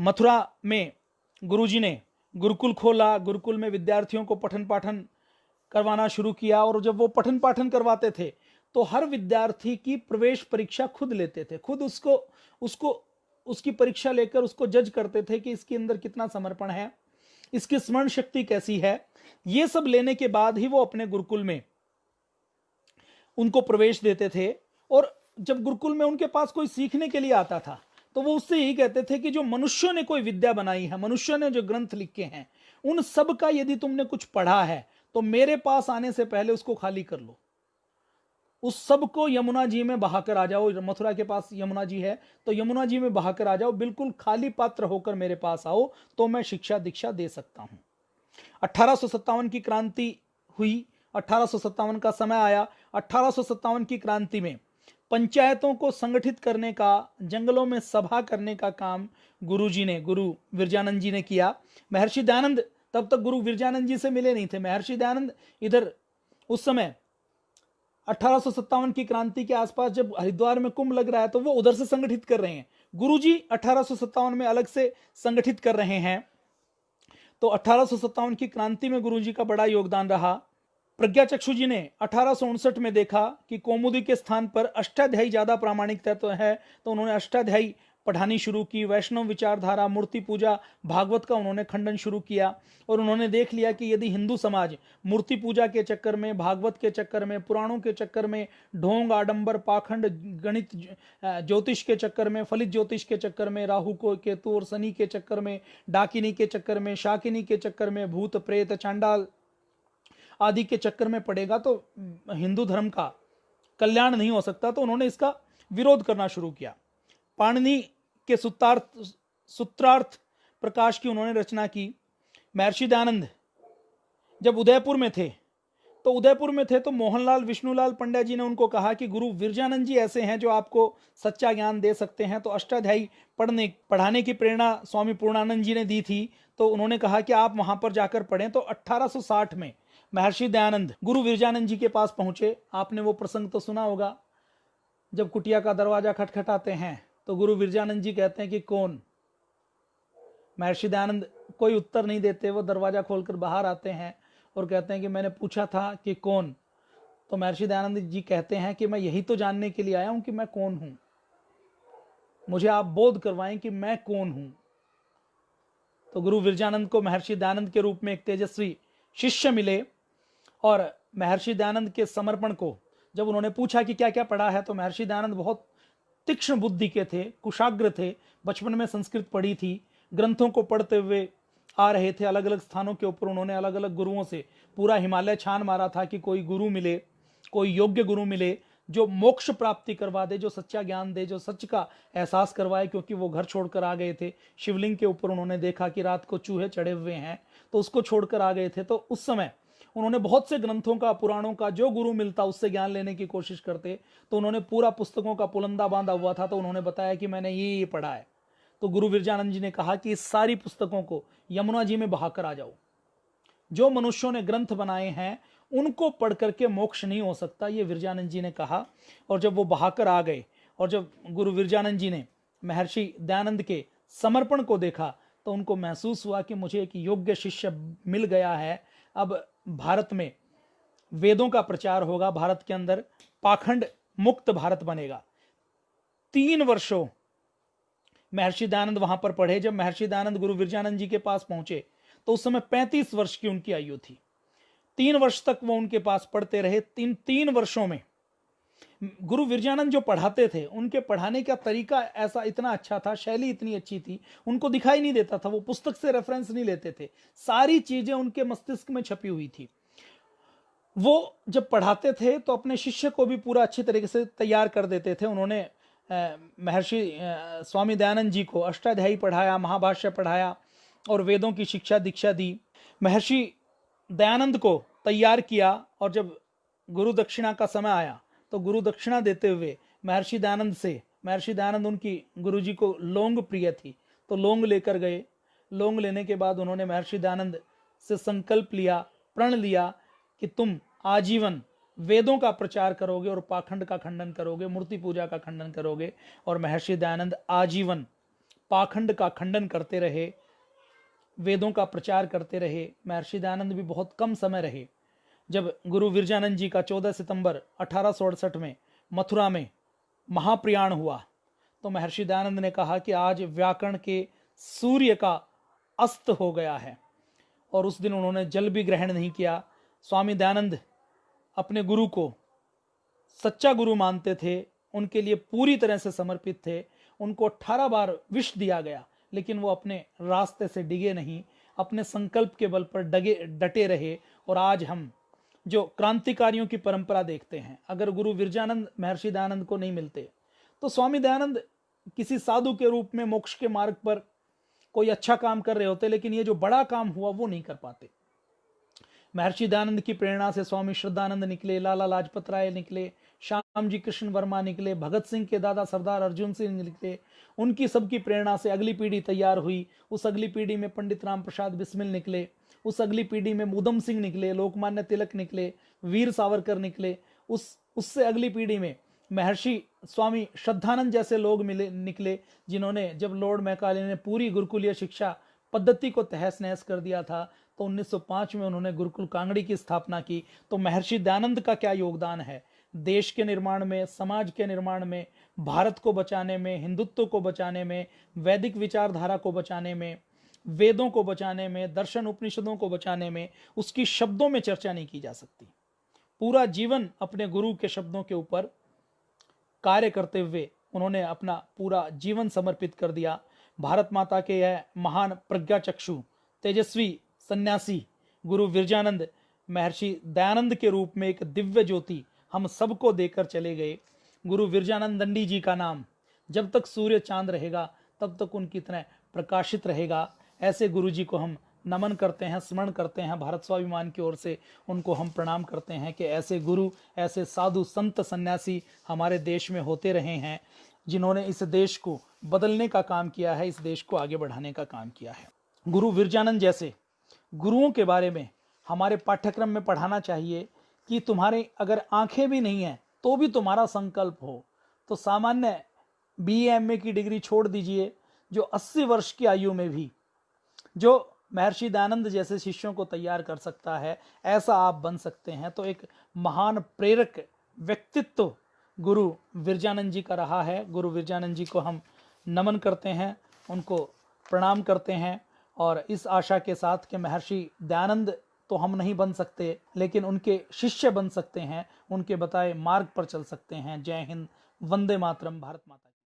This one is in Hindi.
मथुरा में गुरुजी ने गुरुकुल खोला, गुरुकुल में विद्यार्थियों को पठन पाठन करवाना शुरू किया। और जब वो पठन पाठन करवाते थे तो हर विद्यार्थी की प्रवेश परीक्षा खुद लेते थे, खुद उसको उसकी परीक्षा लेकर उसको जज करते थे कि इसके अंदर कितना समर्पण है, इसकी स्मरण शक्ति कैसी है। ये सब लेने के बाद ही वो अपने गुरुकुल में उनको प्रवेश देते थे। और जब गुरुकुल में उनके पास कोई सीखने के लिए आता था तो वो उससे यही कहते थे कि जो मनुष्यों ने कोई विद्या बनाई है, मनुष्यों ने जो ग्रंथ लिखे हैं, उन सब का यदि तुमने कुछ पढ़ा है तो मेरे पास आने से पहले उसको खाली कर लो, उस सब को यमुना जी में बहाकर आ जाओ। मथुरा के पास यमुना जी है तो यमुना जी में बहाकर आ जाओ, बिल्कुल खाली पात्र होकर मेरे पास आओ तो मैं शिक्षा दीक्षा दे सकता हूं। 1857 की क्रांति हुई, 1857 का समय आया। 1857 की क्रांति में पंचायतों को संगठित करने का, जंगलों में सभा करने का काम गुरुजी ने, गुरु विरजानंद जी ने किया। महर्षि दयानंद तब तक गुरु विरजानंद जी से मिले नहीं थे। महर्षि दयानंद इधर उस समय 1857 की क्रांति के आसपास जब हरिद्वार में कुंभ लग रहा है तो वो उधर से संगठित कर रहे हैं। गुरुजी 1857 में अलग से संगठित कर रहे हैं। तो 1857 की क्रांति में गुरुजी का बड़ा योगदान रहा। प्रज्ञाचक्षु जी ने 1859 में देखा कि कौमुदी के स्थान पर अष्टाध्यायी ज्यादा प्रामाणिक तत्व है, तो उन्होंने अष्टाध्यायी पढ़ानी शुरू की। वैष्णव विचारधारा, मूर्ति पूजा, भागवत का उन्होंने खंडन शुरू किया। और उन्होंने देख लिया कि यदि हिंदू समाज मूर्ति पूजा के चक्कर में, भागवत के चक्कर में, पुराणों के चक्कर में, ढोंग, आडंबर, पाखंड, गणित, ज्योतिष के चक्कर में, फलित ज्योतिष के चक्कर में, राहु को केतु और शनि के चक्कर में, डाकिनी के चक्कर में, शाकिनी के चक्कर में, भूत प्रेत चांडाल आदि के चक्कर में पड़ेगा तो हिंदू धर्म का कल्याण नहीं हो सकता। तो उन्होंने इसका विरोध करना शुरू किया। पाणिनि के सूत्रार्थ प्रकाश की उन्होंने रचना की। महर्षि दयानंद जब उदयपुर में थे तो मोहनलाल विष्णुलाल पंड्या जी ने उनको कहा कि गुरु विरजानंद जी ऐसे हैं जो आपको सच्चा ज्ञान दे सकते हैं। तो अष्टाध्यायी पढ़ाने की प्रेरणा स्वामी पूर्णानंद जी ने दी थी। तो उन्होंने कहा कि आप वहां पर जाकर पढ़ें। तो 1860 में महर्षि दयानंद गुरु विरजानंद जी के पास पहुंचे। आपने वो प्रसंग तो सुना होगा, जब कुटिया का दरवाजा खटखटाते हैं तो गुरु विरजानंद जी कहते हैं कि कौन। महर्षि दयानंद कोई उत्तर नहीं देते, वो दरवाजा खोलकर बाहर आते हैं और कहते हैं कि मैंने पूछा था कि कौन। तो महर्षि दयानंद जी कहते हैं कि मैं यही तो जानने के लिए आया हूं कि मैं कौन हूं, मुझे आप बोध करवाएं कि मैं कौन हूं। तो गुरु विरजानंद को महर्षि दयानंद के रूप में एक तेजस्वी शिष्य मिले। और महर्षि दयानंद के समर्पण को जब उन्होंने पूछा कि क्या क्या पढ़ा है, तो महर्षि दयानंद बहुत तीक्ष्ण बुद्धि के थे, कुशाग्र थे, बचपन में संस्कृत पढ़ी थी, ग्रंथों को पढ़ते हुए आ रहे थे। अलग अलग स्थानों के ऊपर उन्होंने अलग अलग गुरुओं से पूरा हिमालय छान मारा था कि कोई गुरु मिले, कोई योग्य गुरु मिले जो मोक्ष प्राप्ति करवा दे, जो सच्चा ज्ञान दे, जो सच का एहसास करवाए। क्योंकि वो घर छोड़कर आ गए थे। शिवलिंग के ऊपर उन्होंने देखा कि रात को चूहे चढ़े हुए हैं, तो उसको छोड़कर आ गए थे। तो उस समय उन्होंने बहुत से ग्रंथों का, पुराणों का, जो गुरु मिलता उससे ज्ञान लेने की कोशिश करते। तो उन्होंने पूरा पुस्तकों का पुलंदा बांधा हुआ था। तो उन्होंने बताया कि मैंने ये पढ़ा है। तो गुरु विरजानंद जी ने कहा कि इस सारी पुस्तकों को यमुना जी में बहाकर आ जाओ। जो मनुष्यों ने ग्रंथ बनाए हैं उनको पढ़ करके मोक्ष नहीं हो सकता, ये विरजानंद जी ने कहा। और जब वो बहाकर आ गए और जब गुरु विरजानंद जी ने महर्षि दयानंद के समर्पण को देखा तो उनको महसूस हुआ कि मुझे एक योग्य शिष्य मिल गया है। अब भारत में वेदों का प्रचार होगा, भारत के अंदर पाखंड मुक्त भारत बनेगा। 3 वर्षों महर्षि दयानंद वहां पर पढ़े। जब महर्षि दयानंद गुरु विरजानंद जी के पास पहुंचे तो उस समय 35 वर्ष की उनकी आयु थी। 3 वर्ष तक वो उनके पास पढ़ते रहे। 3 वर्षों में गुरु विरजानंद जो पढ़ाते थे, उनके पढ़ाने का तरीका ऐसा इतना अच्छा था, शैली इतनी अच्छी थी, उनको दिखाई नहीं देता था। वो पुस्तक से रेफरेंस नहीं लेते थे, सारी चीजें उनके मस्तिष्क में छपी हुई थी। वो जब पढ़ाते थे तो अपने शिष्य को भी पूरा अच्छी तरीके से तैयार कर देते थे। उन्होंने महर्षि स्वामी दयानंद जी को अष्टाध्यायी पढ़ाया, महाभाष्य पढ़ाया और वेदों की शिक्षा दीक्षा दी। महर्षि दयानंद को तैयार किया। और जब गुरु दक्षिणा का समय आया तो गुरु दक्षिणा देते हुए महर्षि दयानंद उनकी गुरु जी को लौंग प्रिय थी तो लौंग लेकर गए। लौंग लेने के बाद उन्होंने महर्षि दयानंद से संकल्प लिया, प्रण लिया कि तुम आजीवन वेदों का प्रचार करोगे और पाखंड का खंडन करोगे, मूर्ति पूजा का खंडन करोगे। और महर्षि दयानंद आजीवन पाखंड का खंडन करते रहे, वेदों का प्रचार करते रहे। महर्षि दयानंद भी बहुत कम समय रहे। जब गुरु विरजानंद जी का 14 सितंबर 1868 में मथुरा में महाप्रयाण हुआ, तो महर्षि दयानंद ने कहा कि आज व्याकरण के सूर्य का अस्त हो गया है, और उस दिन उन्होंने जल भी ग्रहण नहीं किया। स्वामी दयानंद अपने गुरु को सच्चा गुरु मानते थे, उनके लिए पूरी तरह से समर्पित थे। उनको 18 बार विष दिया गया, लेकिन वो अपने रास्ते से डिगे नहीं, अपने संकल्प के बल पर डटे रहे। और आज हम जो क्रांतिकारियों की परंपरा देखते हैं, अगर गुरु विरजानंद महर्षि दयानंद को नहीं मिलते तो स्वामी दयानंद किसी साधु के रूप में मोक्ष के मार्ग पर कोई अच्छा काम कर रहे होते, लेकिन ये जो बड़ा काम हुआ वो नहीं कर पाते। महर्षि दयानंद की प्रेरणा से स्वामी श्रद्धानंद निकले, लाला लाजपत राय निकले, श्यामजी कृष्ण वर्मा निकले, भगत सिंह के दादा सरदार अर्जुन सिंह निकले। उनकी सबकी प्रेरणा से अगली पीढ़ी तैयार हुई। उस अगली पीढ़ी में पंडित राम प्रसाद बिस्मिल निकले, उस अगली पीढ़ी में उधम सिंह निकले, लोकमान्य तिलक निकले, वीर सावरकर निकले। उससे अगली पीढ़ी में महर्षि स्वामी श्रद्धानंद जैसे लोग निकले, जिन्होंने, जब लॉर्ड मैकाले ने पूरी गुरुकुलीय शिक्षा पद्धति को तहस नहस कर दिया था, तो 1905 में उन्होंने गुरुकुल कांगड़ी की स्थापना की। तो महर्षि दयानंद का क्या योगदान है देश के निर्माण में, समाज के निर्माण में, भारत को बचाने में, हिंदुत्व को बचाने में, वैदिक विचारधारा को बचाने में, वेदों को बचाने में, दर्शन उपनिषदों को बचाने में, उसकी शब्दों में चर्चा नहीं की जा सकती। पूरा जीवन अपने गुरु के शब्दों के ऊपर कार्य करते हुए उन्होंने अपना पूरा जीवन समर्पित कर दिया। भारत माता के यह महान प्रज्ञाचक्षु तेजस्वी सन्यासी गुरु विरजानंद महर्षि दयानंद के रूप में एक दिव्य ज्योति हम सबको देकर चले गए। गुरु विरजानंद दंडी जी का नाम जब तक सूर्य चांद रहेगा तब तक उनकी तरह प्रकाशित रहेगा। ऐसे गुरु जी को हम नमन करते हैं, स्मरण करते हैं। भारत स्वाभिमान की ओर से उनको हम प्रणाम करते हैं कि ऐसे गुरु, ऐसे साधु संत सन्यासी हमारे देश में होते रहे हैं, जिन्होंने इस देश को बदलने का काम किया है, इस देश को आगे बढ़ाने का काम किया है। गुरु विरजानंद जैसे गुरुओं के बारे में हमारे पाठ्यक्रम में पढ़ाना चाहिए कि तुम्हारे अगर आंखें भी नहीं हैं तो भी तुम्हारा संकल्प हो। तो सामान्य BA MA की डिग्री छोड़ दीजिए, जो 80 वर्ष की आयु में भी जो महर्षि दयानंद जैसे शिष्यों को तैयार कर सकता है, ऐसा आप बन सकते हैं। तो एक महान प्रेरक व्यक्तित्व गुरु विरजानंद जी का रहा है। गुरु विरजानंद जी को हम नमन करते हैं, उनको प्रणाम करते हैं, और इस आशा के साथ कि महर्षि दयानंद तो हम नहीं बन सकते, लेकिन उनके शिष्य बन सकते हैं, उनके बताए मार्ग पर चल सकते हैं। जय हिंद, वंदे मातरम, भारत माता।